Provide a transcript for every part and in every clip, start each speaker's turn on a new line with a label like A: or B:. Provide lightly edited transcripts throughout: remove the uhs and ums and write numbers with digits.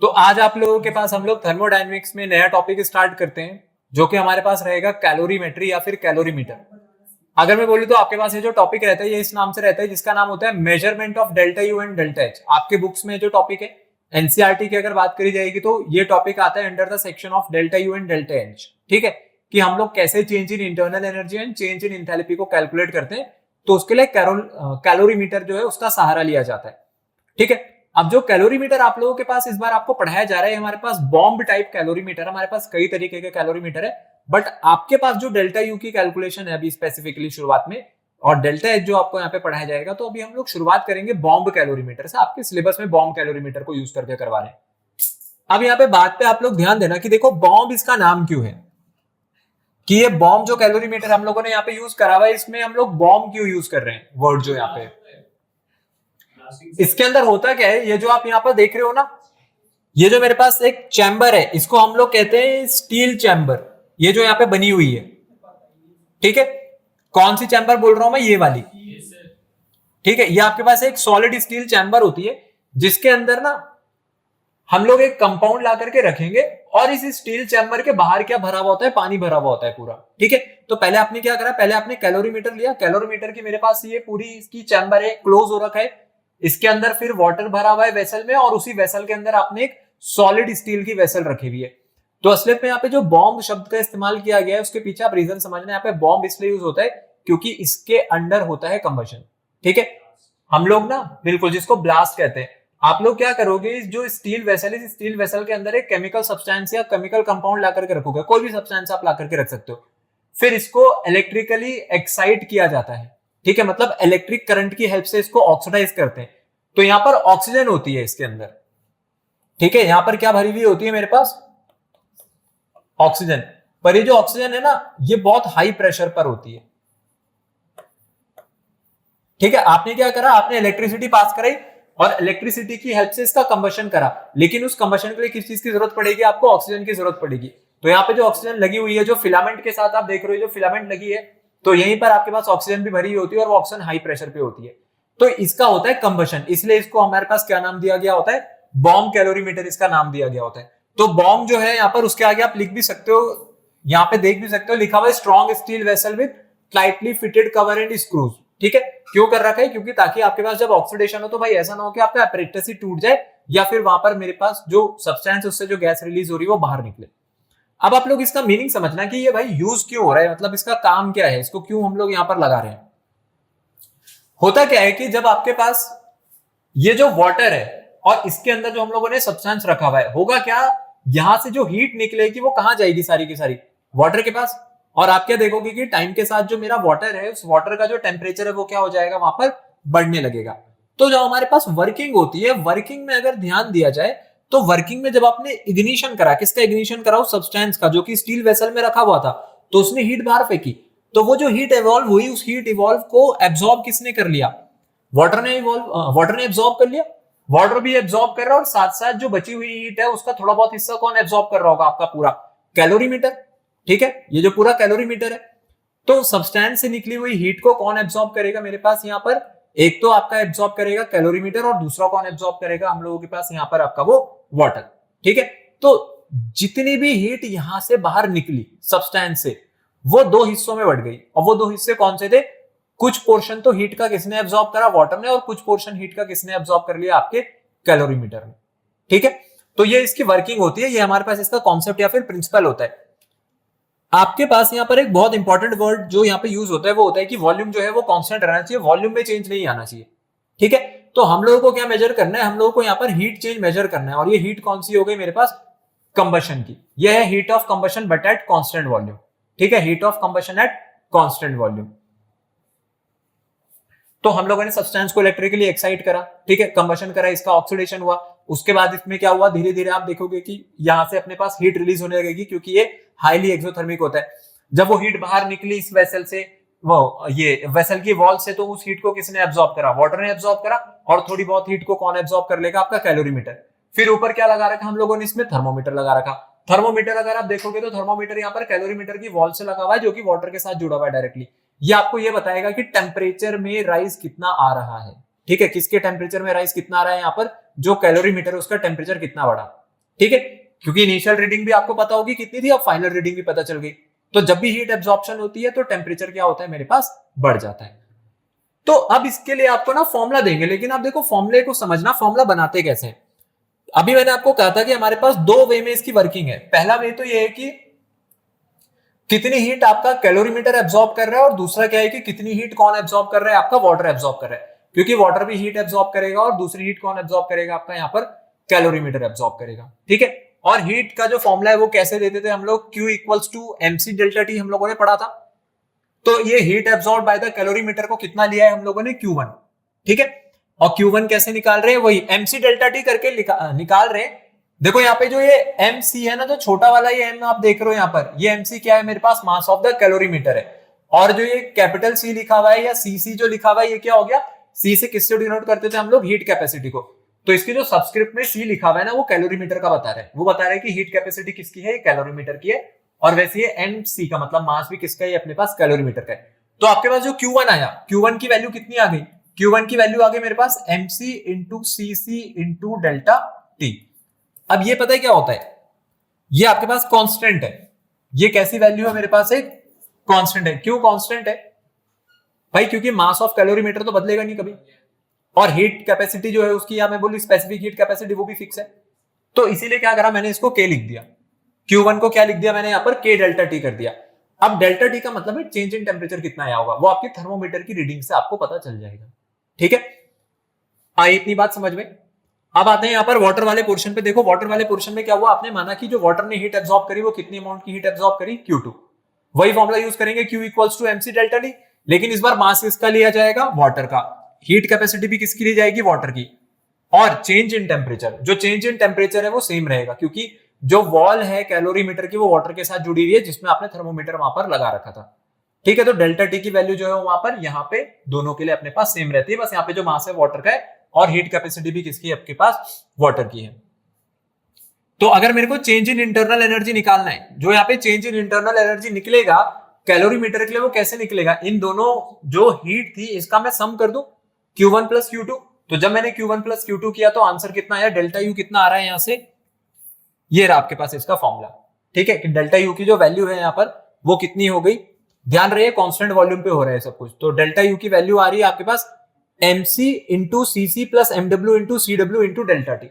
A: तो आज आप लोगों के पास हम लोग थर्मोडायनेमिक्स में नया टॉपिक स्टार्ट करते हैं, जो कि हमारे पास रहेगा कैलोरीमेट्री या फिर कैलोरीमीटर। अगर मैं बोलूं तो आपके पास ये जो टॉपिक रहता है ये इस नाम से रहता है, जिसका नाम होता है measurement of delta U and delta H. आपके बुक्स में जो टॉपिक है एनसीईआरटी की अगर बात करी जाएगी तो ये टॉपिक आता है under the section of delta U and delta H. ठीक है, कि हम लोग कैसे change in internal energy and change in enthalpy को कैलकुलेट करते हैं। तो उसके लिए कैलोरीमीटर जो है उसका सहारा लिया जाता है। ठीक है, अब जो कैलोरीमीटर आप लोगों के पास इस बार आपको पढ़ाया जा रहा है, हमारे पास बॉम्ब टाइप कैलोरीमीटर। हमारे पास कई तरीके के कैलोरीमीटर है, बट आपके पास जो डेल्टा यू की कैलकुलेशन है अभी स्पेसिफिकली शुरुआत में, और डेल्टा एच जो आपको यहाँ पे पढ़ाया जाएगा, तो अभी हम लोग शुरुआत करेंगे बॉम्ब कैलोरीमीटर से। आपके सिलेबस में बॉम्ब कैलोरीमीटर को यूज करके करवा रहे हैं। अब यहाँ पे बात पे आप लोग ध्यान देना कि देखो बॉम्ब इसका नाम क्यों है, कि ये बॉम्ब जो कैलोरीमीटर हम लोगों ने यहाँ पे यूज करा हुआ है, इसमें हम लोग बॉम्ब क्यों यूज कर रहे हैं वर्ड जो यहाँ पे। इसके अंदर होता क्या है, ये जो आप यहाँ पर देख रहे हो ना, ये जो मेरे पास एक चैम्बर है, इसको हम लोग कहते हैं स्टील चैम्बर। ये जो यहाँ पे बनी हुई है, ठीक है, कौन सी चैम्बर बोल रहा हूं मैं, ये वाली। ठीक है, ये आपके पास एक सॉलिड स्टील चैम्बर होती है, जिसके अंदर ना हम लोग एक कंपाउंड ला करके रखेंगे, और इस स्टील चैम्बर के बाहर क्या भरा हुआ होता है, पानी भरा हुआ होता है पूरा। ठीक है, तो पहले आपने क्या करा, पहले आपने कैलोरीमीटर लिया। कैलोरीमीटर की मेरे पास ये पूरी इसकी चैम्बर है, क्लोज हो रखा है, इसके अंदर फिर वाटर भरा हुआ है वेसल में, और उसी वेसल के अंदर आपने एक सॉलिड स्टील की वेसल रखी हुई है। तो असलियत में यहाँ पे जो बॉम्ब शब्द का इस्तेमाल किया गया है, उसके पीछे आप रीजन समझना। यहाँ पे बॉम्ब इसलिए यूज होता है क्योंकि इसके अंदर होता है कंबशन। ठीक है, हम लोग ना बिल्कुल जिसको ब्लास्ट कहते हैं, आप लोग क्या करोगे, जो स्टील वेसल है, इस स्टील वेसल के अंदर एक केमिकल सब्सटेंस या केमिकल कंपाउंड ला करके रखोगे, कोई भी सब्सटेंस आप ला करके रख सकते हो। फिर इसको इलेक्ट्रिकली एक्साइट किया जाता है। ठीक है, मतलब इलेक्ट्रिक करंट की हेल्प से इसको ऑक्सीडाइज करते हैं। तो यहां पर ऑक्सीजन होती है इसके अंदर। ठीक है, यहां पर क्या भरी हुई होती है मेरे पास, ऑक्सीजन। पर ये जो ऑक्सीजन है ना, ये बहुत हाई प्रेशर पर होती है। ठीक है, आपने क्या करा, आपने इलेक्ट्रिसिटी पास कराई, और इलेक्ट्रिसिटी की हेल्प से इसका कंबशन करा। लेकिन उस कंबशन के लिए किस चीज की जरूरत पड़ेगी, आपको ऑक्सीजन की जरूरत पड़ेगी। तो यहाँ पे जो ऑक्सीजन लगी हुई है, जो फिलामेंट के साथ आप देख रहे हो, जो फिलामेंट लगी है, तो यहीं पर आपके पास ऑक्सीजन भी भरी हुई होती है, और वो ऑक्सीजन हाई प्रेशर पे होती है। तो इसका होता है कंबशन, इसलिए इसको हमारे पास क्या नाम दिया गया होता है, बॉम्ब कैलोरीमीटर इसका नाम दिया गया होता है। तो बॉम्ब जो है यहाँ पर, उसके आगे आप लिख भी सकते हो, यहाँ पे देख भी सकते हो, लिखा हुआ है strong steel vessel with tightly fitted cover and screws. ठीक है, क्यों कर रखा है, क्योंकि ताकि आपके पास जब ऑक्सीडेशन हो तो भाई ऐसा ना हो कि आपका apparatus ही टूट जाए, या फिर वहां पर मेरे पास जो सब्सटेंस उससे जो गैस रिलीज हो रही है वो बाहर निकले। अब आप लोग इसका मीनिंग समझना कि ये भाई यूज क्यों हो रहा है, मतलब इसका काम क्या है, इसको क्यों हम लोग यहां पर लगा रहे हैं। होता क्या है कि जब आपके पास ये जो वाटर है, और इसके अंदर जो हम लोगों ने सब्सटेंस रखा हुआ है, होगा क्या, यहां से जो हीट निकलेगी वो कहां जाएगी, सारी की सारी वाटर के पास। और आप क्या देखोगे कि टाइम के साथ जो मेरा वाटर है, उस वाटर का जो टेम्परेचर है वो क्या हो जाएगा, वहां पर बढ़ने लगेगा। तो जो हमारे पास वर्किंग होती है, वर्किंग में अगर ध्यान दिया जाए, तो वर्किंग में जब आपने इग्निशन करा, किसका इग्निशन करा, उस सब्सटेंस का जो कि स्टील वेसल में रखा हुआ था, तो उसने हीट बाहर फेंकी। तो वो जो हीट इवॉल्व हुई, उस हीट इवॉल्व को एब्जॉर्ब किसने कर लिया, वाटर ने एब्जॉर्ब कर लिया। वाटर भी एब्जॉर्ब कर रहा है, और साथ साथ जो बची हुई हीट है उसका थोड़ा बहुत हिस्सा कौन एब्जॉर्ब कर रहा होगा, आपका पूरा कैलोरीमीटर। ठीक है, ये जो पूरा कैलोरीमीटर है, तो सब्सटेंस से निकली हुई हीट को कौन एब्जॉर्ब करेगा मेरे पास यहाँ पर, एक तो आपका एब्जॉर्ब करेगा कैलोरीमीटर, और दूसरा कौन एब्जॉर्ब करेगा हम लोगों के पास यहाँ पर आपका वो वाटर। ठीक है, तो जितनी भी हीट यहां से बाहर निकली सब्सटेंस से, वो दो हिस्सों में बढ़ गई। और वो दो हिस्से कौन से थे, कुछ पोर्शन तो हीट का किसने एब्जॉर्ब करा, वाटर ने, और कुछ पोर्शन हीट का किसने एब्जॉर्ब कर लिया, आपके कैलोरीमीटर ने। ठीक है, तो ये इसकी वर्किंग होती है, ये हमारे पास इसका कॉन्सेप्ट या फिर प्रिंसिपल होता है। आपके पास यहाँ पर एक बहुत इंपॉर्टेंट वर्ड जो यहाँ पे यूज होता है, वो होता है कि वॉल्यूम जो है वो कांस्टेंट रहना चाहिए, वॉल्यूम में चेंज नहीं आना चाहिए। ठीक है, तो हम लोगों को क्या मेजर करना है, हम लोगों को यहाँ पर हीट चेंज मेजर करना है, और ये हीट कौन सी हो गई मेरे पास, कंबशन की। यह है heat of combustion but at constant volume. ठीक है, heat of combustion at constant volume. तो हम लोगों ने सब्सटेंस को इलेक्ट्रिकली एक्साइट करा, ठीक है, कंबशन करा, इसका ऑक्सीडेशन हुआ। उसके बाद इसमें क्या हुआ, धीरे धीरे आप देखोगे कि यहां से अपने पास हीट रिलीज होने लगेगी, क्योंकि ये हाईली एक्सोथर्मिक होता है। जब वो हीट बाहर निकली इस वेसल से, वो ये वेसल की वॉल से, तो उस हीट को किसने एब्जॉर्ब करा, वाटर ने एब्जॉर्ब करा। और थोड़ी बहुत हीट को कौन एब्जॉर्ब कर लेगा, आपका कैलोरीमीटर। फिर ऊपर क्या लगा रखा हम लोगों ने, इसमें थर्मोमीटर लगा रखा। थर्मोमीटर अगर आप देखोगे तो थर्मोमीटर यहाँ पर कैलोरीमीटर की वॉल से लगा हुआ है, जो कि वाटर के साथ जुड़ा हुआ है डायरेक्टली। ये आपको ये बताएगा कि टेम्परेचर में राइज कितना आ रहा है। ठीक है, किसके टेम्परेचर में राइज कितना आ रहा है, यहाँ पर जो कैलोरीमीटर है उसका टेम्परेचर कितना बढ़ा। ठीक है, क्योंकि इनिशियल रीडिंग भी आपको पता होगी कितनी थी, अब फाइनल रीडिंग भी पता चल गई। तो जब भी हीट एब्जॉर्प्शन होती है तो टेम्परेचर क्या होता है मेरे पास, बढ़ जाता है। तो अब इसके लिए आपको ना फॉर्मुला देंगे, लेकिन आप देखो फॉर्मुले को समझना, फॉर्मुला बनाते कैसे हैं। अभी मैंने आपको कहा था कि हमारे पास दो वे में इसकी वर्किंग है। पहला वे तो ये है कि कितनी हीट आपका कैलोरीमीटर एब्जॉर्ब कर रहा है, और दूसरा क्या है कि कितनी हीट कौन एब्जॉर्ब कर रहा है, आपका वाटर एब्जॉर्ब कर रहा है, क्योंकि वाटर भी हीट एब्जॉर्ब करेगा, और दूसरी हीट कौन एब्जॉर्ब करेगा, आपका यहाँ पर कैलोरीमीटर एब्जॉर्ब करेगा। ठीक है, और हीट का जो फॉर्मुला है वो कैसे देते थे हम लोग, Q equals to MC delta T हम लोगों ने पढ़ा था। तो ये heat absorb by the calorimeter को कितना लिया है हम लोगों ने, Q1। ठीक है, और Q1 कैसे निकाल रहे हैं, वही MC डेल्टा T करके निकाल रहे हैं। देखो यहाँ पे जो ये MC है ना, जो छोटा वाला ये M आप देख रहे हो यहाँ पर, ये MC क्या है मेरे पास, मास ऑफ द कैलोरीमीटर है। और जो ये कैपिटल C लिखा हुआ है या CC जो लिखा हुआ है, ये क्या हो गया, C से किससे डिनोट करते थे हम लोग, हीट कैपेसिटी को। तो इसकी जो सब्सक्रिप्ट में C लिखा हुआ है ना, वो कैलोरीमीटर का बता रहा है, वो बता रहा है कि हीट कैपेसिटी किसकी है, कैलोरीमीटर की है। और वैसे ये MC का मतलब मास भी किसका है, अपने पास कैलोरीमीटर का है। तो आपके पास जो Q1 आया, Q1 की वैल्यू कितनी आ गई, Q1 की वैल्यू आ गई मेरे पास MC into CC into delta T। अब ये पता है क्या होता है, ये आपके पास कांस्टेंट है। ये कैसी वैल्यू है मेरे पास, एक कांस्टेंट है। क्यों कांस्टेंट है भाई, क्योंकि मास ऑफ कैलोरीमीटर तो बदलेगा नहीं कभी, और हीट कैपेसिटी जो है उसकी, या मैं बोलूं स्पेसिफिक हीट कैपेसिटी, वो भी फिक्स है। तो इसीलिए क्या करा मैंने, इसको K लिख दिया, Q1 को क्या लिख दिया मैंने यहाँ पर, K डेल्टा T कर दिया। अब डेल्टा T का मतलब है चेंज इन टेम्परेचर कितना आया होगा, वो आपके थर्मोमीटर की रीडिंग से आपको पता चल जाएगा। ठीक है, आई इतनी बात समझ में। अब आते हैं यहाँ पर वाटर वाले पोर्शन पे। देखो वाटर वाले पोर्शन में क्या हुआ, आपने माना कि जो वाटर ने हीट एब्जॉर्ब करी वो कितनी अमाउंट की हीट एब्जॉर्ब करी, Q2। वही फॉर्मुला यूज करेंगे, Q equals to MC delta T, लेकिन इस बार मास किसका लिया जाएगा, वाटर का। हीट कैपेसिटी भी किसकी ली जाएगी, वाटर की। और चेंज इन टेम्परेचर, जो चेंज इन टेम्परेचर है वो सेम रहेगा, क्योंकि जो वॉल है कैलोरीमीटर की वो वाटर के साथ जुड़ी हुई है, जिसमें आपने थर्मोमीटर वहां पर लगा रखा था। ठीक है, तो डेल्टा T की वैल्यू जो है वहां पर, यहाँ पे दोनों के लिए अपने पास सेम रहती है, बस यहाँ पे जो मास है वाटर का है, और हीट कैपेसिटी भी किसकी है, आपके पास वाटर की है। तो अगर मेरे को चेंज इन इंटरनल एनर्जी निकालना है, जो यहाँ पे चेंज इन इंटरनल एनर्जी निकलेगा कैलोरीमीटर के लिए, वो कैसे निकलेगा, इन दोनों जो हीट थी इसका मैं सम कर दूं, Q1 प्लस Q2। तो जब मैंने Q1 प्लस Q2 किया तो आंसर कितना आया, डेल्टा U कितना आ रहा है यहां से, ये रहा आपके पास इसका फॉर्मूला। ठीक है, कि डेल्टा U की जो वैल्यू है यहाँ पर वो कितनी हो गई, ध्यान रहे कांस्टेंट वॉल्यूम पे हो रहा है सब कुछ। तो डेल्टा U की वैल्यू आ रही है आपके पास MC into CC plus MW into CW into delta T।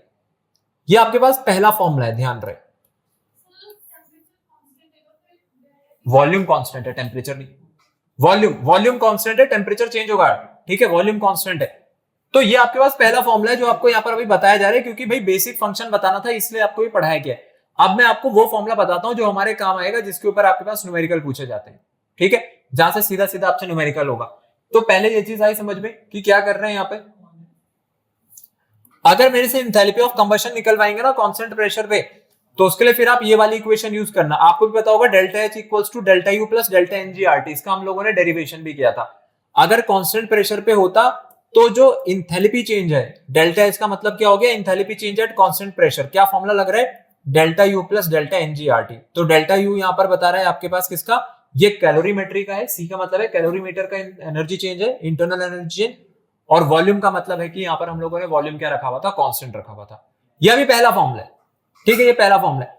A: ये आपके पास पहला फॉर्मूला है, ध्यान रहे। वॉल्यूम कांस्टेंट है, टेम्परेचर नहीं। वॉल्यूम कांस्टेंट है, टेम्परेचर चेंज होगा। ठीक है, वॉल्यूम कांस्टेंट है। तो ये आपके पास पहला फॉर्मूला है जो आपको यहाँ पर अभी बताया जा रहा है, क्योंकि भाई बेसिक फंक्शन बताना था इसलिए आपको ये पढ़ाया गया है। अब मैं आपको वो फॉर्मूला बताता हूं जो हमारे काम आएगा, जिसके ऊपर आपके पास न्यूमेरिकल पूछे जाते हैं। ठीक है, जहां से सीधा सीधा आपसे न्यूमेरिकल होगा। तो पहले ये चीज आई समझ में कि क्या कर रहे हैं यहाँ पे, अगर मेरे से एंथैल्पी ऑफ कंबशन निकलवाएंगे ना कांस्टेंट प्रेशर पे, तो उसके लिए फिर आप ये वाली इक्वेशन यूज करना। आपको भी पता होगा delta H equals to delta U plus delta NGRT, इसका हम लोगों ने डेरिवेशन भी किया था। अगर कांस्टेंट प्रेशर पे होता तो जो इंथैल्पी चेंज है, डेल्टा H का मतलब क्या हो गया, enthalpy change at constant pressure. क्या फॉर्मूला लग रहा है, delta U plus delta NGRT। तो डेल्टा U यहां पर बता रहा है आपके पास किसका, ये कैलोरीमेट्री का है। C का मतलब है कैलोरीमीटर का एनर्जी चेंज है, इंटरनल एनर्जी चेंज। और वॉल्यूम का मतलब है कि यहां पर हम लोगों ने वॉल्यूम क्या रखा हुआ था, कांस्टेंट रखा हुआ था। यह भी पहला फॉर्मूला है। ठीक है, ये पहला फॉर्मूला है।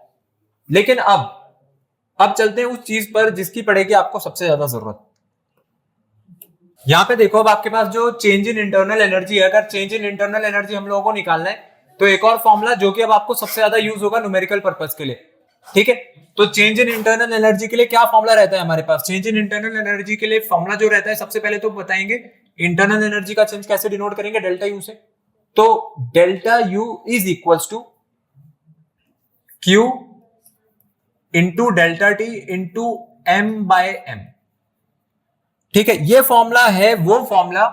A: लेकिन अब चलते हैं उस चीज पर जिसकी पड़ेगी आपको सबसे ज्यादा जरूरत। यहां पे देखो, अब आपके पास जो चेंज इन इंटरनल एनर्जी है, अगर चेंज इन इंटरनल एनर्जी हम लोगों को निकालना है तो एक और फॉर्मूला जो कि अब आपको सबसे ज्यादा यूज होगा न्यूमेरिकल पर्पस के लिए। ठीक है, तो चेंज इन इंटरनल एनर्जी के लिए क्या फॉर्मूला रहता है हमारे पास, चेंज इन इंटरनल एनर्जी के लिए फॉर्मूला जो रहता है, सबसे पहले तो बताएंगे इंटरनल एनर्जी का चेंज कैसे डिनोट करेंगे, डेल्टा U से। तो delta U is equals to Q into delta T into M by M। ठीक है, ये फॉर्मूला है वो फॉर्मूला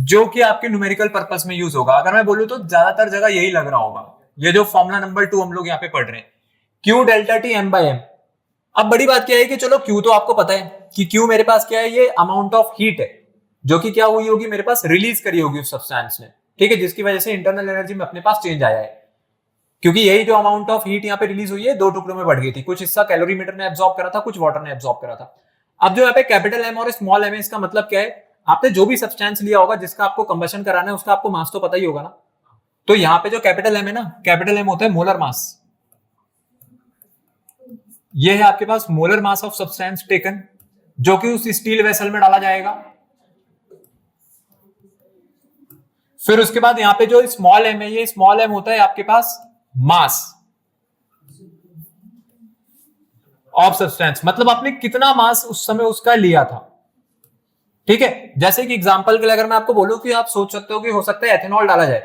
A: जो कि आपके न्यूमेरिकल पर्पस में यूज होगा। अगर मैं बोलूं तो ज्यादातर जगह यही लग रहा होगा, ये जो फॉर्मूला नंबर 2 हम लोग यहाँ पे पढ़ रहे हैं, Q delta T M by M। अब बड़ी बात क्या है कि चलो Q तो आपको पता है कि Q मेरे पास क्या है, ये अमाउंट ऑफ हीट है जो कि क्या हुई होगी मेरे पास, रिलीज करी होगी उस सब्सटेंस ने। ठीक है, जिसकी वजह से इंटरनल एनर्जी में अपने पास चेंज आया है, क्योंकि यही जो अमाउंट ऑफ हीट यहाँ पे रिलीज हुई है दो टुकड़ों में बढ़ गई थी। कुछ हिस्सा कैलोरीमीटर ने एब्जॉर्ब करा था, कुछ वाटर ने एब्जॉर्ब करा था। अब जो यहाँ पे कैपिटल M और स्मॉल m है, इसका मतलब क्या है, आपने जो भी सब्सटेंस लिया होगा जिसका आपको कंबशन कराना है उसका आपको मास तो पता ही होगा ना। तो यहाँ पे जो कैपिटल M है ना, कैपिटल M होता है मोलर मास। ये है आपके पास molar mass of substance taken, जो कि उस स्टील वेसल में डाला जाएगा। फिर उसके बाद यहाँ पे जो स्मॉल एम है, ये स्मॉल एम होता है आपके पास मास ऑफ सब्सटेंस, मतलब आपने कितना मास उस समय उसका लिया था। ठीक है, जैसे कि एग्जांपल के लिए अगर मैं आपको बोलूं कि आप सोच सकते हो कि हो सकता है एथेनॉल डाला जाए,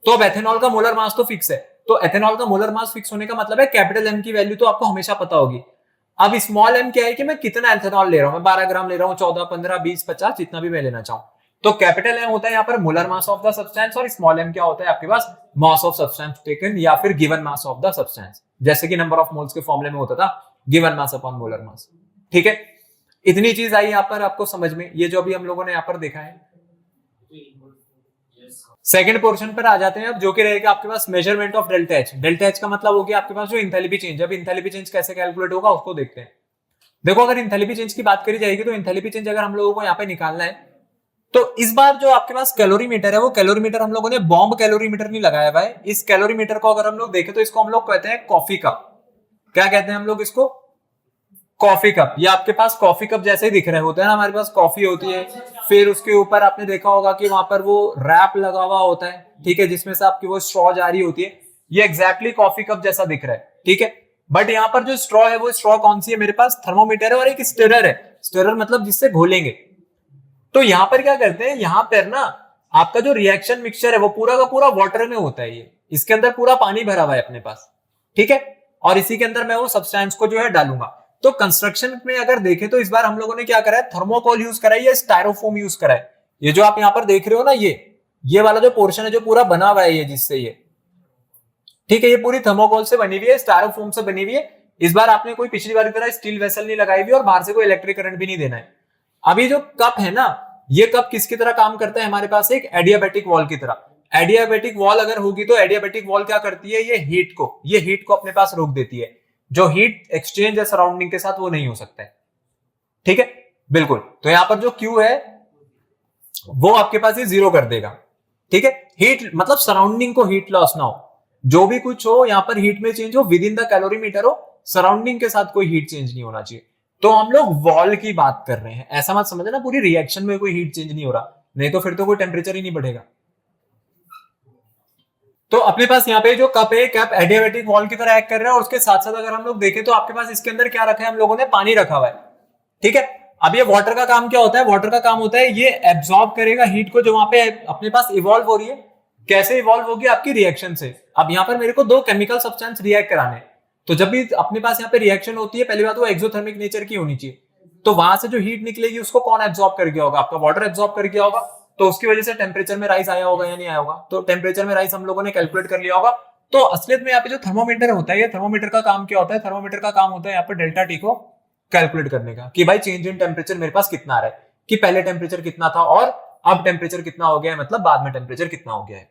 A: तो अब एथेनॉल का मोलर मास तो फिक्स है, तो एथेनॉल का मोलर मास फिक्स होने का मतलब है कैपिटल एम की वैल्यू तो आपको हमेशा पता होगी। अब स्मॉल एम क्या है कि मैं कितना एथेनॉल ले रहा हूं, मैं 12 ग्राम ले रहा हूं, 14, 15, 20, 50, जितना भी मैं लेना चाहूं। तो कैपिटल एम होता है यहाँ पर molar mass of the substance, और स्मॉल एम क्या होता है आपके पास मास ऑफ सब्सटेंस टेकन, या फिर given mass of the substance, जैसे कि नंबर ऑफ मोल्स के फॉर्मूले में होता था given mass upon molar mass. ठीक है, इतनी चीज आई यहाँ पर आपको समझ में, ये जो अभी हम लोगों ने यहाँ पर देखा है। सेकंड पोर्शन पर आ जाते हैं अब, जो कि रहेगा आपके पास measurement of delta H. Delta H का मतलब हो गया आपके पास जो इंथैल्पी चेंज। अब इंथैल्पी चेंज कैसे कैलकुलेट होगा उसको देखते हैं। देखो, अगर इंथैल्पी चेंज की बात करी जाएगी तो इंथैल्पी चेंज अगर हम लोगों को यहाँ पे निकालना है, तो इस बार जो आपके पास कैलोरीमीटर है, वो कैलोरीमीटर हम लोगों ने बॉम्ब कैलोरीमीटर नहीं लगाया हुआ है। इस कैलोरीमीटर को अगर हम लोग देखें तो इसको हम लोग कहते हैं कॉफी कप। क्या कहते हैं हम लोग इसको? Coffee cup. ये आपके पास कॉफी कप जैसे ही दिख रहे होते हैं ना, हमारे पास कॉफी होती है, फिर उसके ऊपर आपने देखा होगा कि वहां पर वो रैप लगा हुआ होता है, ठीक है, जिसमें से आपकी वो स्ट्रॉ जा रही होती है। ये एग्जैक्टली कॉफी कप जैसा दिख रहा है, ठीक है। बट यहाँ पर जो स्ट्रॉ है, वो स्ट्रॉ कौन सी है? मेरे पास थर्मोमीटर है और एक स्टिरर है। स्टिरर मतलब जिससे घोलेंगे। तो यहाँ पर क्या करते हैं, यहाँ पर ना आपका जो रिएक्शन मिक्सचर है वो पूरा का पूरा वाटर में होता है। ये इसके अंदर पूरा पानी भरा हुआ है अपने पास, ठीक है, और इसी के अंदर मैं वो सब्सटेंस को जो है डालूंगा। तो कंस्ट्रक्शन में अगर देखें तो इस बार हम लोगों ने क्या करा है, थर्मोकोल यूज करा है या स्टायरोफोम यूज करा है। ये जो आप यहाँ पर देख रहे हो ना, ये वाला जो पोर्शन है जो पूरा बना हुआ है, ये जिससे ये, ठीक है, ये पूरी थर्मोकोल से बनी हुई है, स्टायरोफोम से बनी हुई है। इस बार आपने कोई पिछली बार की तरह स्टील वेसल नहीं लगाई हुई और बाहर से कोई इलेक्ट्रिक करंट भी नहीं देना है। अभी जो कप है ना, ये कप किसकी तरह काम करता है? हमारे पास एक एडियाबेटिक वॉल की तरह। एडियाबेटिक वॉल अगर होगी तो एडियाबेटिक वॉल क्या करती है, ये हीट को अपने पास रोक देती है। जो हीट एक्सचेंज है सराउंडिंग के साथ, वो नहीं हो सकता है, ठीक है, बिल्कुल। तो यहां पर जो Q है वो आपके पास ये 0 कर देगा, ठीक है। हीट मतलब सराउंडिंग को हीट लॉस ना हो, जो भी कुछ हो यहाँ पर हीट में चेंज हो विद इन द कैलोरीमीटर हो, सराउंडिंग के साथ कोई हीट चेंज नहीं होना चाहिए। तो हम लोग वॉल की बात कर रहे हैं, ऐसा मत समझना पूरी रिएक्शन में कोई हीट चेंज नहीं हो रहा, नहीं तो फिर तो कोई टेम्परेचर ही नहीं बढ़ेगा। तो अपने पास यहाँ पे जो कप है, कप एडियाबेटिक वॉल की तरह एक्ट कर रहा है, और उसके साथ साथ अगर हम लोग देखें तो आपके पास इसके अंदर क्या रखा है, हम लोगों ने पानी रखा हुआ है, ठीक है। अब ये वाटर का काम क्या होता है? वाटर का काम होता है ये एब्सॉर्ब करेगा हीट को जो वहां पे अपने पास इवॉल्व हो रही है। कैसे इवॉल्व होगी? आपकी रिएक्शन से। अब यहाँ पर मेरे को 2 केमिकल सब्सटेंस रिएक्ट कराने, तो जब भी अपने पास यहाँ पे रिएक्शन होती है, पहली बात वो एक्सोथर्मिक नेचर की होनी चाहिए। तो वहां से जो हीट निकलेगी उसको कौन एब्सॉर्ब कर गया होगा? आपका वाटर एब्सॉर्ब कर गया होगा। तो उसकी वजह से टेम्परेचर में राइज आया होगा या नहीं आया होगा? तो टेम्परेचर में राइज हम लोगों ने कैलकुलेट कर लिया होगा। तो असलियत में यहाँ पे जो थर्मोमीटर होता है, ये थर्मोमीटर का काम क्या होता है? थर्मोमीटर का काम होता है यहाँ पे डेल्टा टी को कैलकुलेट करने का, कि भाई चेंज इन टेम्परेचर मेरे पास कितना आ रहा है, कि पहले टेम्परेचर कितना था और अब टेम्परेचर कितना हो गया है, मतलब बाद में टेम्परेचर कितना हो गया है।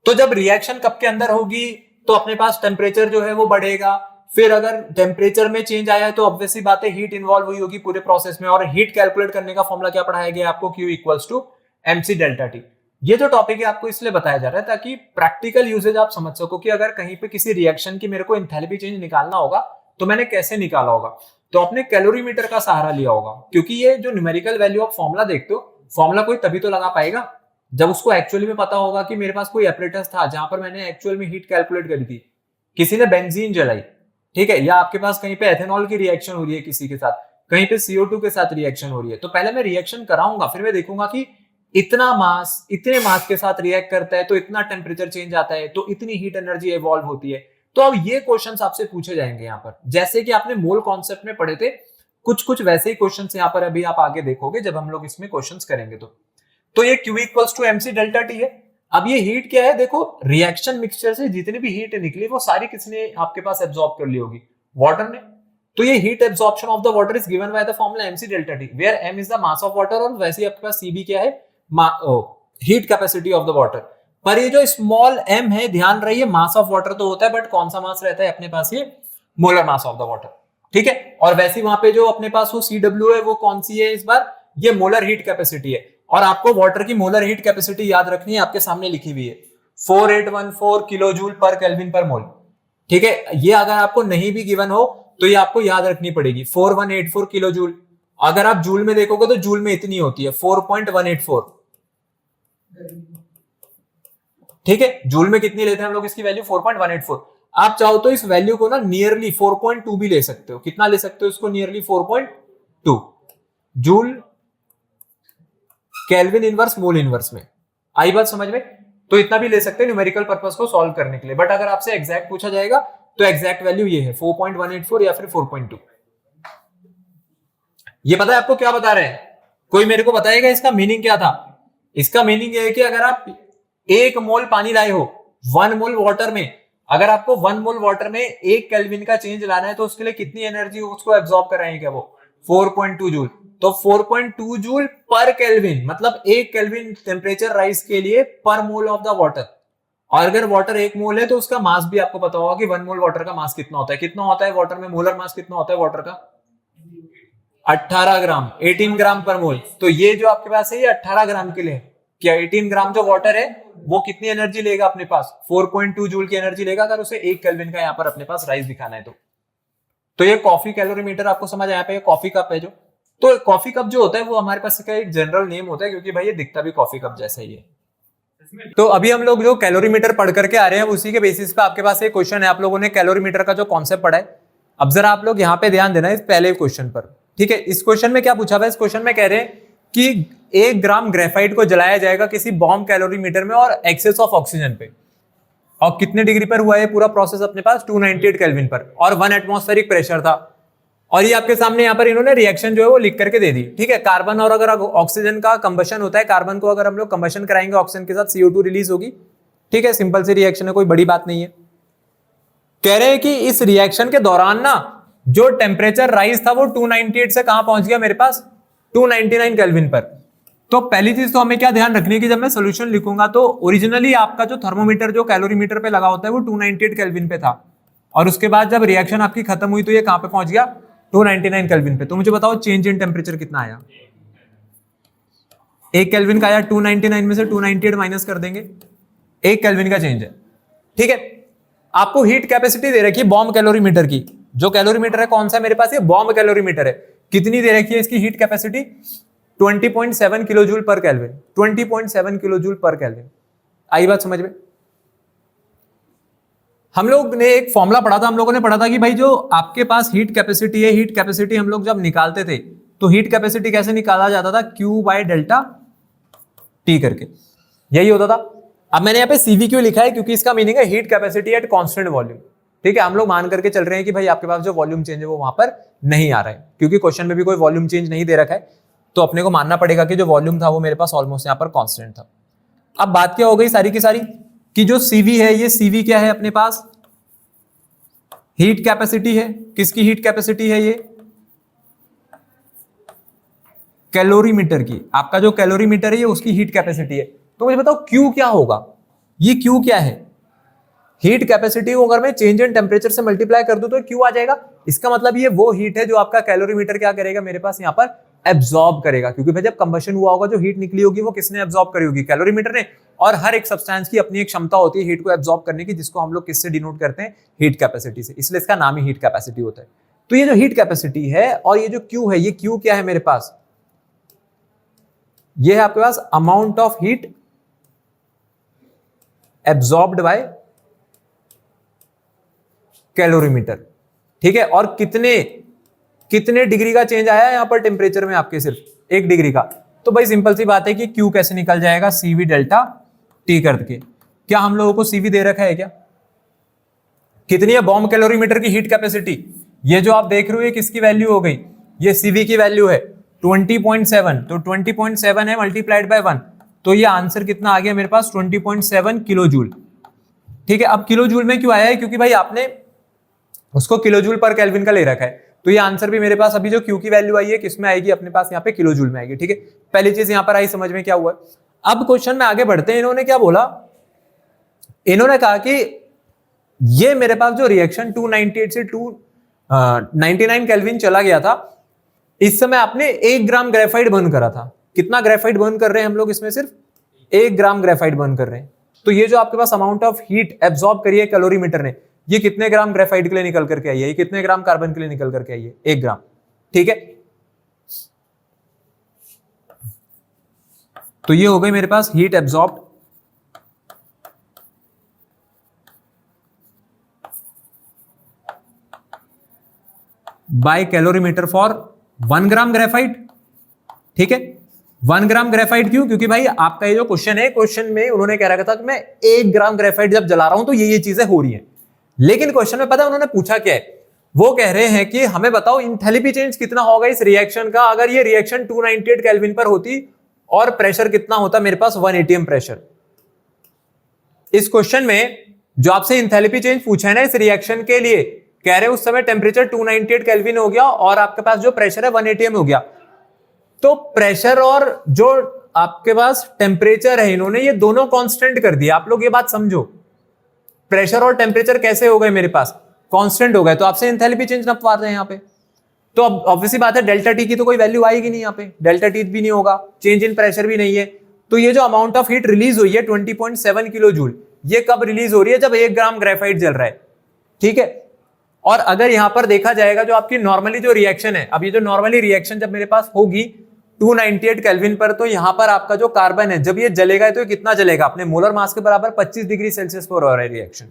A: तो जब रिएक्शन कप के अंदर होगी तो अपने पास टेम्परेचर जो है वो बढ़ेगा। फिर अगर टेम्परेचर में चेंज आया है तो ऑब्वियसली बात है हीट इन्वॉल्व हुई होगी पूरे प्रोसेस में। और हीट कैलकुलेट करने का फॉर्मूला क्या पढ़ाया गया आपको? Q equals to mc delta T. ये जो टॉपिक है आपको इसलिए बताया जा रहा है ताकि प्रैक्टिकल यूजेज आप समझ सको कि अगर कहीं पे किसी रिएक्शन की मेरे को एंथैल्पी चेंज निकालना होगा तो मैंने कैसे निकाला होगा। तो आपने कैलोरीमीटर का सहारा लिया होगा, क्योंकि ये जो न्यूमेरिकल वैल्यू आप फॉर्मूला देखते हो, फॉर्मूला कोई तभी तो लगा पाएगा जब उसको एक्चुअली में पता होगा कि मेरे पास कोई एपरेटस था जहां पर मैंने एक्चुअल में हीट कैलकुलेट करी थी। किसी ने बेंजीन जलाई, ठीक है, या आपके पास कहीं पे एथेनॉल की रिएक्शन हो रही है किसी के साथ, कहीं पे CO2 के साथ रिएक्शन हो रही है, तो पहले मैं रिएक्शन कराऊंगा, फिर मैं देखूंगा कि इतना मास इतने मास के साथ रिएक्ट करता है तो इतना टेम्परेचर चेंज आता है, तो इतनी हीट एनर्जी इवॉल्व होती है। तो अब ये क्वेश्चंस आपसे पूछे जाएंगे यहाँ पर, जैसे कि आपने मोल कॉन्सेप्ट में पढ़े थे, कुछ वैसे ही क्वेश्चंस यहाँ पर अभी आप आगे देखोगे जब हम लोग इसमें क्वेश्चंस करेंगे। तो ये Q equals to mc delta T है। अब ये हीट क्या है? देखो, रिएक्शन मिक्सचर से जितनी भी हीट निकली वो सारी किसने आपके पास एब्सॉर्ब कर ली होगी? वाटर ने। तो ये heat absorption of the water is given by the formula mc delta T, where m is the mass of water, और वैसे ही आपके पास Cb क्या है? Heat capacity of the water. पर ये जो स्मॉल m है, ध्यान रहिए, मास ऑफ वाटर तो होता है, बट कौन सा मास रहता है अपने पास? ये molar mass of the water, ठीक है। और वैसे वहां पे जो अपने पास वो Cw है वो कौन सी है इस बार? ये मोलर हीट कैपेसिटी है। और आपको वाटर की मोलर हीट कैपेसिटी याद रखनी है, आपके सामने लिखी हुई है 4814 किलो जूल पर केल्विन पर मोल, ठीक है। ये अगर आपको नहीं भी गिवन हो तो ये आपको याद रखनी पड़ेगी 4184 किलो जूल। अगर आप जूल में देखोगे तो जूल में इतनी होती है 4.184। ठीक है, जूल में कितनी लेते हैं हम लोग इसकी वैल्यू 4.184। आप चाहो तो इस वैल्यू को ना नियरली 4.2 भी ले सकते हो। कितना ले सकते हो इसको? Nearly 4.2 joule kelvin inverse mole inverse में। आई बात समझ में? तो इतना भी ले सकते हैं न्यूमेरिकल पर्पस को सॉल्व करने के लिए। बट अगर आपसे एग्जैक्ट पूछा जाएगा तो एग्जैक्ट वैल्यू ये है 4.184 या फिर 4.2। ये पता है आपको क्या बता रहे हैं? कोई मेरे को बताएगा इसका मीनिंग क्या था? इसका मीनिंग ये है कि अगर आप 1 मोल पानी लाए हो 1 मोल वाटर में, अगर आपको 1 मोल वाटर में 1 केल्विन का चेंज लाना है तो उसके लिए कितनी एनर्जी उसको एब्जॉर्ब कराएंगे? वो 4.2 जूल। तो 4.2 जूल पर केल्विन, मतलब 1 केल्विन टेम्परेचर राइज के लिए पर मोल ऑफ द वाटर। और अगर वाटर 1 मोल है तो उसका मास भी आपको पता होगा कि 1 मोल वाटर का मास कितना होता है। कितना होता है वाटर में? मोलर मास कितना होता है वाटर का? 18 ग्राम, 18 ग्राम पर मोल। तो ये जो आपके पास है ये 18 ग्राम के लिए, क्या 18 ग्राम जो वाटर है वो कितनी एनर्जी लेगा अपने पास? 4.2 जूल की एनर्जी लेगा अगर उसे 1 केल्विन का यहाँ पर अपने पास राइज दिखाना है तो ये कॉफी कैलोरीमीटर आपको समझ आया पे? कॉफी कप है जो, तो कॉफी कप जो होता है वो हमारे पास एक जनरल नेम होता है क्योंकि भाई ये दिखता भी कॉफी कप जैसा ही है। तो अभी हम लोग जो कैलोरीमीटर पढ़ करके आ रहे हैं उसी के बेसिस पे आपके पास एक क्वेश्चन है। आप लोगों ने कैलोरीमीटर का जो कॉन्सेप्ट पढ़ा है, अब जरा आप लोग यहाँ पे ध्यान देना इस पहले क्वेश्चन पर। ठीक है, इस क्वेश्चन में क्या पूछा हुआ है? इस क्वेश्चन में कह रहे हैं कि 1 ग्राम ग्रेफाइट को जलाया जाएगा किसी बॉम्ब कैलोरीमीटर में और एक्सेस ऑफ ऑक्सीजन पे, और कितने डिग्री पर हुआ है पूरा प्रोसेस अपने पास? 298 केल्विन पर, और 1 एटमॉस्फेरिक प्रेशर था। और ये आपके सामने यहाँ पर इन्होंने रिएक्शन जो है वो लिख करके दे दी। ठीक है, कार्बन और अगर ऑक्सीजन का कंबशन होता है, कार्बन को अगर हम लोग कंबशन कराएंगे ऑक्सीजन के साथ CO2 रिलीज होगी। ठीक है, सिंपल सी रिएक्शन है, कोई बड़ी बात नहीं है। कह रहे हैं कि इस रिएक्शन के दौरान ना जो टेम्परेचर राइज था वो 298 से कहां पहुंच गया मेरे पास? 299 केल्विन पर। तो पहली चीज तो हमें क्या ध्यान रखनी है कि जब मैं सोल्यूशन लिखूंगा तो ओरिजिनली आपका जो थर्मोमीटर जो कैलोरीमीटर पे लगा होता है वो 298 केल्विन पे था, और उसके बाद जब रिएक्शन आपकी खत्म हुई तो ये कहां पे पहुंच गया? 299 केल्विन पे। तो मुझे बताओ चेंज इन टेम्परेचर कितना आया? 1 केल्विन का आया, 299 में से 298 माइनस कर देंगे, 1 केल्विन का चेंज है। ठीक है, आपको हीट कैपेसिटी दे रखी है बॉम्ब कैलोरीमीटर की। जो कैलोरीमीटर है कौन सा मेरे पास? ये बॉम्ब कैलोरीमीटर है। कितनी दे रखी है इसकी heat capacity? 20.7 kilo joule per kelvin. 20.7 kilo joule per kelvin. आई बात समझ में? हम लोग ने एक फॉर्मूला पढ़ा था, हम लोगों ने पढ़ा था कि भाई जो आपके पास हीट कैपेसिटी है, हीट कैपेसिटी हम लोग जब निकालते थे तो हीट कैपेसिटी कैसे निकाला जाता था? Q/ΔT करके, यही होता था। अब मैंने यहाँ पे CV क्यों लिखा है? क्योंकि इसका मीनिंग है heat capacity at constant volume. ठीक है, हम लोग मान करके चल रहे हैं कि भाई आपके पास जो वॉल्यूम चेंज है वो वहां पर नहीं आ रहा है, क्योंकि क्वेश्चन में भी कोई वॉल्यूम चेंज नहीं दे रखा है, तो अपने को मानना पड़ेगा कि जो वॉल्यूम था वो मेरे पास ऑलमोस्ट यहाँ पर कांस्टेंट था। अब बात क्या हो गई सारी की सारी कि जो CV है, ये CV क्या है अपने पास? हीट कैपेसिटी है। किसकी हीट कैपेसिटी है? ये कैलोरीमीटर की। आपका जो कैलोरीमीटर है ये उसकी हीट कैपेसिटी है। तो मुझे बताओ Q क्या होगा? ये Q क्या है? हीट कैपेसिटी को अगर मैं चेंज इन टेम्परेचर से मल्टीप्लाई कर दूं तो Q आ जाएगा। इसका मतलब ये वो हीट है जो आपका कैलोरीमीटर क्या करेगा मेरे पास यहाँ पर? एब्जॉर्ब करेगा, क्योंकि भाई जब कंबशन हुआ होगा जो हीट निकली होगी वो किसने एब्जॉर्ब करी होगी? कैलोरीमीटर ने। और हर एक सब्सटेंस की अपनी एक क्षमता होती है हीट को एब्जॉर्ब करने की, जिसको हम लोग किससे डिनोट करते हैं? हीट कैपेसिटी से। इसलिए इसका नाम ही हीट कैपेसिटी होता है। तो ये जो हीट कैपेसिटी है और ये जो Q है, ये Q क्या है मेरे पास? ये है आपके पास amount of heat absorbed by calorimeter. ठीक है, और कितने डिग्री का चेंज आया यहां पर टेम्परेचर में? आपके सिर्फ 1 डिग्री का। तो भाई सिंपल सी बात है कि Q कैसे निकल जाएगा? CV∆T करके। क्या हम लोगों को CV दे रखा है क्या? कितनी है बॉम्ब कैलोरीमीटर की हीट कैपेसिटी? ये जो आप देख रहे हो ये किसकी वैल्यू हो गई? ये CV की वैल्यू है 20.7। तो 20.7 है मल्टीप्लाइड बाय 1, तो ये आंसर कितना आ गया मेरे पास? 20.7 किलो जूल। ठीक है, अब किलो जूल में क्यों आया है? क्योंकि भाई आपने उसको किलो जूल पर केल्विन का ले रखा है। तो ये आंसर भी मेरे पास अभी जो Q की वैल्यू आई है किस में आएगी? अपने पास यहाँ पे किलो जूल में आएगी। ठीक है, पहली चीज यहाँ पर आई समझ में क्या हुआ। अब क्वेश्चन में आगे बढ़ते हैं। इन्होंने क्या बोला? इन्होंने कहा कि ये मेरे पास जो रिएक्शन 298 से 299 केल्विन चला गया था, इस समय आपने 1 ग्राम ग्रेफाइट बर्न करा था। कितना ग्रेफाइट बर्न कर रहे हैं हम लोग इसमें? सिर्फ 1 ग्राम ग्रेफाइट बर्न कर रहे हैं। तो ये जो आपके पास अमाउंट ऑफ हीट एब्जॉर्ब करी है कैलोरीमीटर ने, ये कितने ग्राम ग्रेफाइट के लिए निकल करके आई है, ये कितने ग्राम कार्बन के लिए निकल करके आई है, 1 ग्राम। ठीक है, तो ये हो गई मेरे पास heat absorb by calorimeter for 1 gram graphite. ठीक है, 1 ग्राम ग्रेफाइट क्यों? क्योंकि भाई आपका ये जो क्वेश्चन है, क्वेश्चन में उन्होंने कह रखा था कि मैं 1 ग्राम ग्रेफाइट जब जला रहा हूं तो ये चीजें हो रही हैं, लेकिन क्वेश्चन में पता है उन्होंने पूछा क्या है, वो कह रहे हैं कि हमें बताओ इंथैल्पी चेंज कितना होगा इस रिएक्शन का अगर ये रिएक्शन 298 केल्विन पर होती और प्रेशर कितना होता मेरे पास 1 atm प्रेशर। इस क्वेश्चन में जो आपसे इंथैल्पी चेंज पूछा है ना इस रिएक्शन के लिए, कह रहे उस समय टेम्परेचर 298 केल्विन हो गया और आपके पास जो प्रेशर है 1 atm हो गया। तो प्रेशर और जो आपके पास टेम्परेचर है इन्होंने ये दोनों कांस्टेंट कर दिया। आप लोग ये बात समझो, प्रेशर और टेम्परेचर कैसे हो गए मेरे पास, कांस्टेंट हो गए, तो आपसे एंथैल्पी चेंज नपवा रहे हैं यहाँ पे। तो अब ऑब्वियसली बात है डेल्टा टी की तो कोई वैल्यू आएगी नहीं यहाँ पे, डेल्टा टी भी नहीं होगा, चेंज इन प्रेशर भी नहीं है। तो ये जो अमाउंट ऑफ हीट रिलीज हुई है 20.7 किलो जूल, ये कब रिलीज हो रही है? जब 1 ग्राम ग्रेफाइट जल रहा है। ठीक है, और अगर यहां पर देखा जाएगा जो आपकी नॉर्मली जो रिएक्शन है, अब ये जो नॉर्मली रिएक्शन जब मेरे पास होगी 298 केल्विन पर, तो यहां पर आपका जो कार्बन है जब ये जलेगा तो ये कितना जलेगा? अपने मोलर मास के बराबर 25 डिग्री सेल्सियस पर हो रहा है रिएक्शन।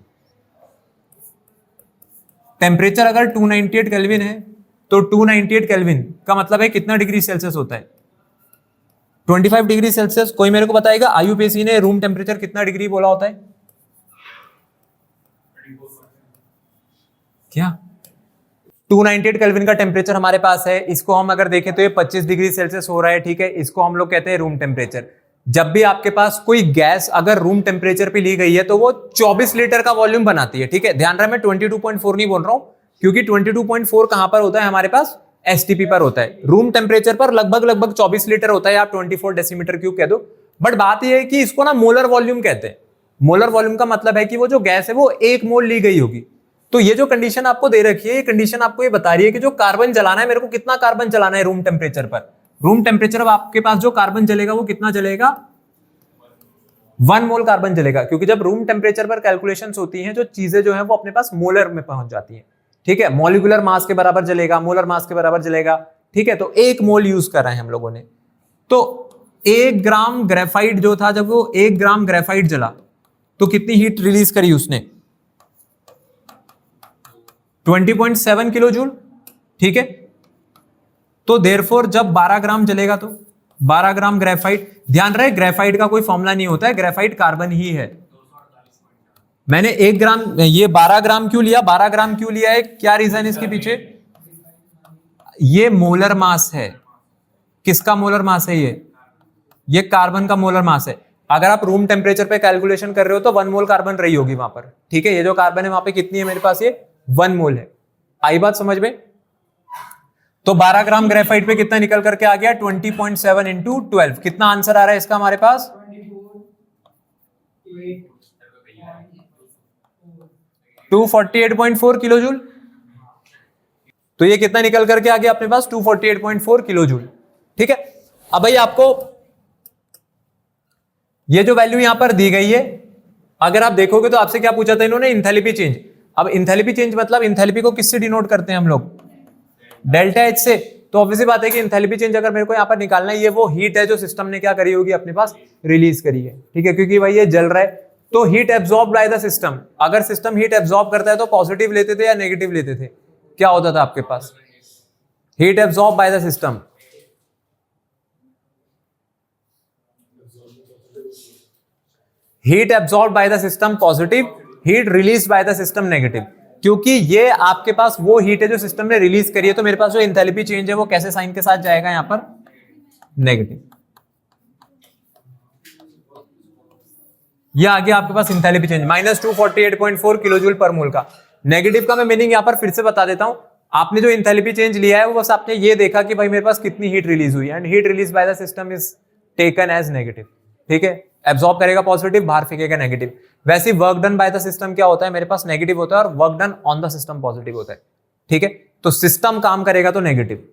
A: टेम्परेचर अगर 298 केल्विन है तो 298 केल्विन का मतलब है कितना डिग्री सेल्सियस होता है? 25 डिग्री सेल्सियस। कोई मेरे को बताएगा आयुपेसी ने रूम टेम्परेचर कितना डिग्री बोला होता है? क्या 298 केल्विन का टेम्परेचर हमारे पास है, इसको हम अगर देखें तो ये 25 डिग्री सेल्सियस हो रहा है। ठीक है, इसको हम लोग कहते हैं रूम टेम्परेचर। जब भी आपके पास कोई गैस अगर रूम टेम्परेचर पे ली गई है तो वो 24 लीटर का वॉल्यूम बनाती है। ठीक है, ध्यान रहे मैं 22.4 नहीं बोल रहा हूं, क्योंकि 22.4 कहां पर होता है हमारे पास? एसटीपी पर होता है। रूम टेम्परेचर पर लगभग 24 लीटर होता है, आप 24 डेसीमीटर क्यूब कह दो। बट बात यह है कि इसको ना मोलर वॉल्यूम कहते हैं। मोलर वॉल्यूम का मतलब है कि वो जो गैस है वो 1 मोल ली गई होगी। तो ये जो कंडीशन आपको दे रखी है, ये कंडीशन आपको ये बता रही है कि जो कार्बन जलाना है, मेरे को कितना कार्बन जलाना है रूम टेम्परेचर पर। रूम टेम्परेचर अब आपके पास जो कार्बन जलेगा वो कितना जलेगा? 1 मोल कार्बन जलेगा, क्योंकि जब रूम टेम्परेचर पर कैलकुलेशंस होती हैं जो चीजें जो है वो अपने पास मोलर में पहुंच जाती हैं। ठीक है, मॉलिक्यूलर मास के बराबर जलेगा, मोलर मास के बराबर जलेगा। ठीक है, तो 1 मोल यूज कर रहे हैं हम लोगों ने। तो 1 ग्राम ग्रेफाइट जो था, जब वो 1 ग्राम ग्रेफाइट जला तो कितनी हीट रिलीज करी उसने? 20.7 किलो जूल। ठीक है, तो देयरफॉर जब 12 ग्राम जलेगा तो 12 ग्राम ग्रेफाइट, ध्यान रहे ग्रेफाइट का कोई फॉर्मूला नहीं होता है, ग्रेफाइट कार्बन ही है। मैंने 1 ग्राम, ये 12 ग्राम क्यों लिया? 12 ग्राम क्यों लिया है? क्या रीजन इसके पीछे? ये मोलर मास है। किसका मोलर मास है? ये कार्बन का मोलर मास है। अगर आप रूम टेम्परेचर पे कैलकुलेशन कर रहे हो तो 1 मोल कार्बन रही होगी वहां पर। ठीक है, ये जो कार्बन है वहां पे कितनी है मेरे पास? ये 1 मोल है। आई बात समझ में? तो 12 ग्राम ग्रेफाइट पे कितना निकल करके आ गया? 20.7 इंटू 12। कितना आंसर आ रहा है इसका हमारे पास? 248.4 किलो जूल। तो ये कितना निकल करके आ गया अपने पास? 248.4 किलो जूल। ठीक है, अब भाई आपको ये जो वैल्यू यहां पर दी गई है, अगर आप देखोगे तो आपसे क्या पूछा था इन्होंने? Enthalpy change. अब इंथैल्पी चेंज मतलब इंथैल्पी को किससे डिनोट करते हैं हम लोग? डेल्टा एच से। तो ऑब्वियसली बात है कि इंथैल्पी चेंज अगर मेरे को यहां पर निकालना है, ये वो हीट है जो सिस्टम ने क्या करी होगी अपने पास? रिलीज करी है। ठीक है, क्योंकि भाई ये जल रहा है तो heat absorb by the system. अगर सिस्टम हीट एब्जॉर्ब करता है तो पॉजिटिव लेते थे या नेगेटिव लेते थे? क्या होता था आपके पास? Heat absorb by the system. Heat absorb by the system positive, heat release by the system negative. क्योंकि ये आपके पास वो हीट है जो सिस्टम ने रिलीज करी है, तो मेरे पास जो एंथैल्पी चेंज है वो कैसे साइन के साथ जाएगा यहां पर? नेगेटिव। ये आ गया आपके पास enthalpy change -248.4 kilo joule per mole का। नेगेटिव का मैं मीनिंग यहां पर फिर से बता देता हूं। आपने जो एंथैल्पी चेंज लिया है वो बस आपने ये देखा कि भाई मेरे पास कितनी हीट रिलीज हुई है, and heat release by the system is taken as negative. ठीक है, एब्जॉर्ब करेगा पॉजिटिव, बाहर फेंकेगा नेगेटिव। वैसे work done by the system क्या होता है? मेरे पास नेगेटिव होता है, और work done on the system positive होता है। ठीक है, तो सिस्टम काम करेगा तो नेगेटिव।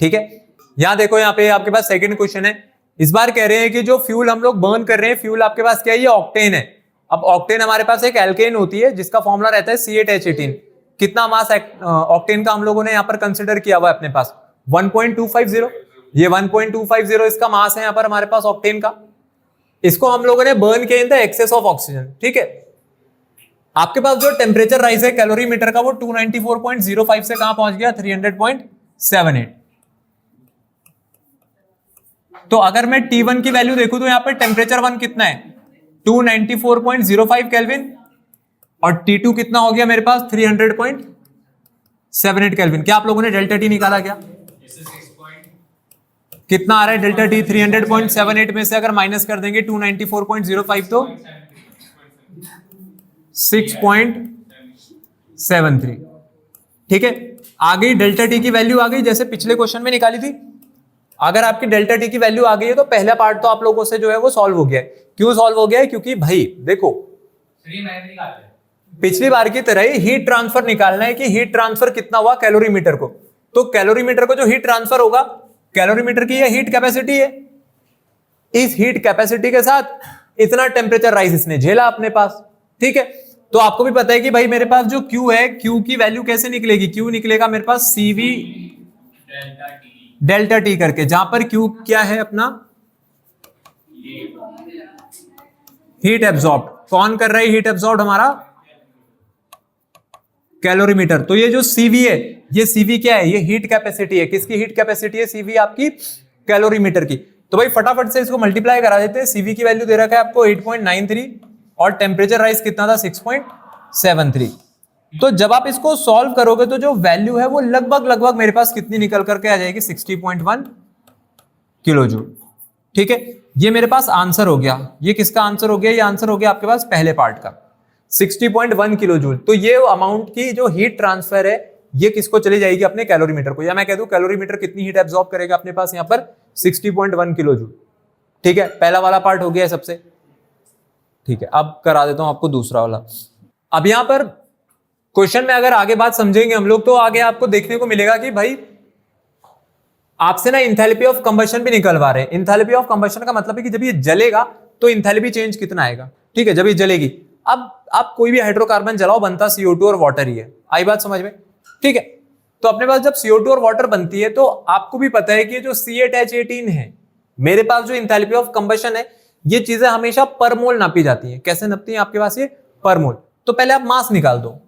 A: ठीक है, यहां देखो, यहां पे आपके पास सेकंड क्वेश्चन है। इस बार कह रहे हैं कि जो फ्यूल हम लोग बर्न कर रहे हैं, फ्यूल आपके पास क्या है? ये ऑक्टेन है। अब ऑक्टेन हमारे पास एक एल्केन होती है जिसका फॉर्मूला रहता है C8H18। कितना मास ऑक्टेन का हम लोगों ने यहाँ पर कंसिडर किया हुआ है अपने पास 1.250। ये 1.250 इसका मास है यहाँ पर हमारे पास ऑक्टेन का। इसको हम लोगों ने बर्न किया in the excess of oxygen. ठीक है, आपके पास जो टेम्परेचर राइज है कैलोरीमीटर का वो 294.05 से कहां पहुंच गया 300.78। तो अगर मैं T1 की वैल्यू देखूं तो यहां पर टेम्परेचर 1 कितना है 294.05 केल्विन और T2 कितना हो गया मेरे पास 300.78 केल्विन। क्या आप लोगों ने डेल्टा टी निकाला क्या? कितना आ रहा है डेल्टा टी? 300.78 में से अगर माइनस कर देंगे 294.05 तो 6.73। ठीक है, आ गई डेल्टा टी की वैल्यू आ गई जैसे पिछले क्वेश्चन में निकाली थी। अगर आपकी डेल्टा टी की वैल्यू आ गई है तो पहला पार्ट तो आप लोगों से जो है वो सॉल्व हो गया है। क्यों सॉल्व हो गया है? क्योंकि भाई देखो पिछली बार की तरह ही हीट ट्रांसफर निकालना है कि हीट ट्रांसफर कितना हुआ कैलोरीमीटर को। तो कैलोरीमीटर को जो हीट ट्रांसफर होगा, कैलोरीमीटर की ये हीट कैपेसिटी है, इस हीट कैपेसिटी के साथ इतना टेम्परेचर राइज इसने झेला अपने पास। ठीक है, तो आपको भी पता है कि भाई मेरे पास जो Q है, Q की वैल्यू कैसे निकलेगी? Q निकलेगा मेरे पास CV डेल्टा टी करके, जहां पर Q क्या है अपना हीट एब्जॉर्ब। कौन कर रहा है हीट एब्जॉर्ब? हमारा कैलोरीमीटर। तो ये जो CV है, ये CV क्या है? ये हीट कैपेसिटी है। किसकी हीट कैपेसिटी है? CV आपकी कैलोरीमीटर की। तो भाई फटाफट से इसको मल्टीप्लाई करा देते हैं। CV की वैल्यू दे रखा है आपको 8.93 और टेम्परेचर राइज कितना था 6.73। तो जब आप इसको सॉल्व करोगे तो जो वैल्यू है वो लगभग मेरे पास कितनी निकल करके आ जाएगी 60.1 किलो जूल। ठीक है, ये मेरे पास आंसर हो गया। ये किसका आंसर हो गया? ये आंसर हो गया आपके पास पहले पार्ट का 60.1 किलो जूल। तो ये अमाउंट की जो हीट ट्रांसफर है ये किसको चली जाएगी? अपने कैलोरीमीटर को। या मैं कह दूं कैलोरीमीटर कितनी हीट एब्जॉर्ब करेगा अपने पास यहाँ पर 60.1 किलो जूल। ठीक है, पहला वाला पार्ट हो गया सबसे। ठीक है, अब करा देता हूं आपको दूसरा वाला। अब यहां पर क्वेश्चन में अगर आगे बात समझेंगे हम लोग तो आगे आपको देखने को मिलेगा कि भाई आपसे ना इंथैल्पी ऑफ कंबशन भी निकलवा रहे हैं। इंथैल्पी ऑफ कंबशन का मतलब है कि जब ये जलेगा तो इंथैल्पी चेंज कितना आएगा। ठीक है, जब ये जलेगी। अब आप कोई भी हाइड्रोकार्बन जलाओ, बनता CO2 और वाटर ही है। आई बात समझ में? ठीक है, तो अपने पास जब CO2 और वाटर बनती है तो आपको भी पता है कि जो C8H18 है, मेरे पास जो इंथैल्पी ऑफ कंबशन है, ये चीजें हमेशा पर मोल नापी जाती हैं। कैसे नापती हैं आपके पास? ये पर मोल। तो पहले आप मास निकाल दो,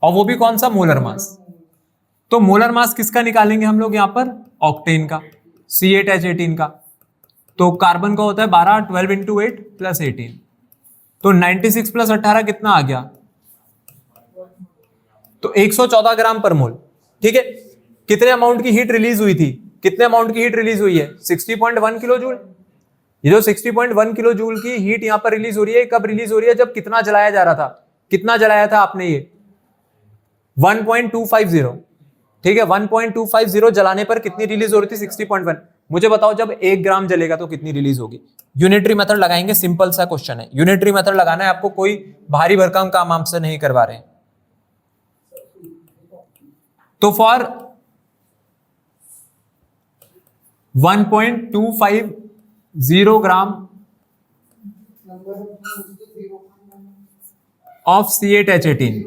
A: और वो भी कौन सा? Molar mass. तो मोलर मास किसका निकालेंगे हम लोग? यहां पर ऑक्टेन का, C8H18 का। तो कार्बन का होता है 12, 12 इंटू 8 प्लस 18, तो 96 प्लस 18 कितना आ गया? तो 114 ग्राम पर मोल। ठीक है, कितने अमाउंट की हीट रिलीज हुई थी? कितने अमाउंट की हीट रिलीज हुई है? 60.1 किलो जूल। ये जो 60.1 किलो जूल की हीट यहां पर रिलीज हो रही है, कब रिलीज हो रही है? जब कितना जलाया जा रहा था? कितना जलाया था आपने? ये 1.250। ठीक है, 1.250 जलाने पर कितनी रिलीज हो रही थी? 60.1। मुझे बताओ जब 1 ग्राम जलेगा तो कितनी रिलीज होगी? यूनिटरी मेथड लगाएंगे, सिंपल सा क्वेश्चन है। यूनिटरी मेथड लगाना है आपको, कोई भारी भरकम काम आपसे नहीं करवा रहे हैं। तो फॉर 1.250 ग्राम ऑफ C8H18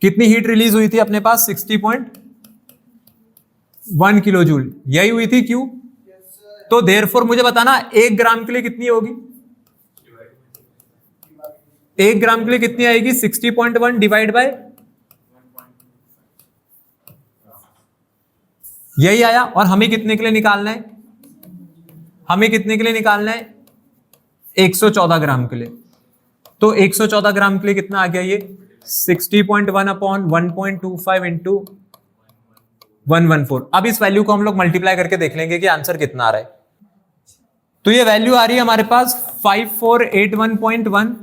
A: कितनी हीट रिलीज हुई थी अपने पास? 60.1 किलो जूल। यही हुई थी क्यों? तो देयरफॉर मुझे बताना 1 ग्राम के लिए कितनी होगी? 1 ग्राम के लिए कितनी आएगी? 60.1 डिवाइड बाय, यही आया। और हमें कितने के लिए निकालना है? हमें कितने के लिए निकालना है? 114 ग्राम के लिए। तो 114 ग्राम के लिए कितना आ गया? ये 60.1 अपॉन 1.25 इंटू 114। अब इस वैल्यू को हम लोग मल्टीप्लाई करके देख लेंगे कि आंसर कितना आ रहा है। तो ये वैल्यू आ रही है हमारे पास 5481.1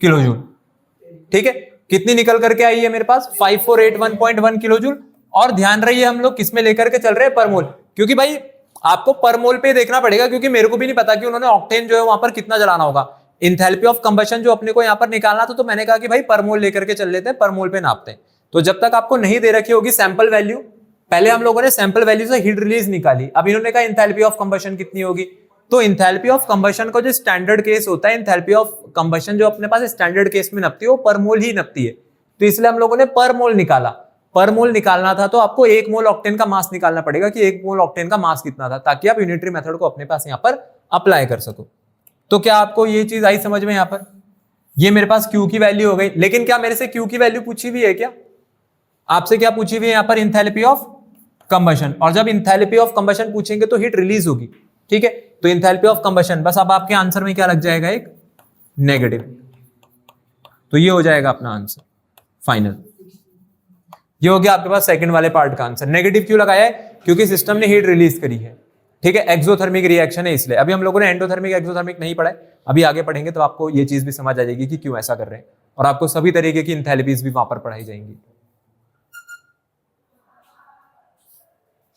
A: किलो जूल। ठीक है, कितनी निकल करके आई है मेरे पास? 5481.1 किलो जूल। और ध्यान रहिए हम लोग किसमें लेकर के चल रहे हैं? पर मोल। क्योंकि भाई आपको पर मोल पे देखना पड़ेगा, क्योंकि मेरे को भी नहीं पता कि उन्होंने ऑक्टेन जो है वहां पर कितना जलाना होगा। इंथैल्पी ऑफ कंबशन जो अपने को यहां पर निकालना था, तो मैंने कहा कि भाई पर मोल लेकर के चल लेते हैं, पर मोल पे नापते हैं। तो जब तक आपको नहीं दे रखी होगी सैंपल वैल्यू, पहले हम लोगों ने सैंपल वैल्यू से हीट रिलीज निकाली, अब इन्होंने कहा इंथैल्पी ऑफ कंबशन कितनी होगी, तो इंथैल्पी ऑफ कंबशन का जो स्टैंडर्ड केस होता है, इंथैल्पी ऑफ कंबशन जो अपने पास स्टैंडर्ड केस में नपती है वो पर मोल ही नपती है, तो इसलिए हम लोगों ने पर मोल निकाला। पर मोल निकालना था तो आपको 1 मोल ऑक्टेन का मास निकालना पड़ेगा कि 1 मोल ऑक्टेन का मास कितना था, ताकि आप यूनिटरी मेथड को अपने पास यहाँ पर अप्लाई कर सको। तो क्या आपको ये चीज आई समझ में? यहाँ पर ये मेरे पास Q की वैल्यू हो गई, लेकिन क्या मेरे से Q की वैल्यू पूछी हुई है क्या? आपसे क्या पूछी हुई है यहाँ पर? Enthalpy of combustion. और जब इंथैल्पी ऑफ कंबशन पूछेंगे तो हीट रिलीज होगी, ठीक है। तो इंथैल्पी ऑफ कंबशन, बस अब आपके आंसर में क्या लग जाएगा? एक नेगेटिव। तो ये हो जाएगा अपना आंसर फाइनल। ये हो गया आपके पास सेकंड वाले पार्ट का आंसर। नेगेटिव क्यों लगाया है? क्योंकि सिस्टम ने हीट रिलीज करी है, ठीक है। एक्सोथर्मिक रिएक्शन है इसलिए। अभी हम लोगों ने एंडोथर्मिक एक्सोथर्मिक नहीं पढ़ा है, अभी आगे पढ़ेंगे तो आपको ये चीज भी समझ आ जाएगी कि क्यों ऐसा कर रहे हैं, और आपको सभी तरीके की इंथैल्पीज भी वहां पर पढ़ाई जाएंगी।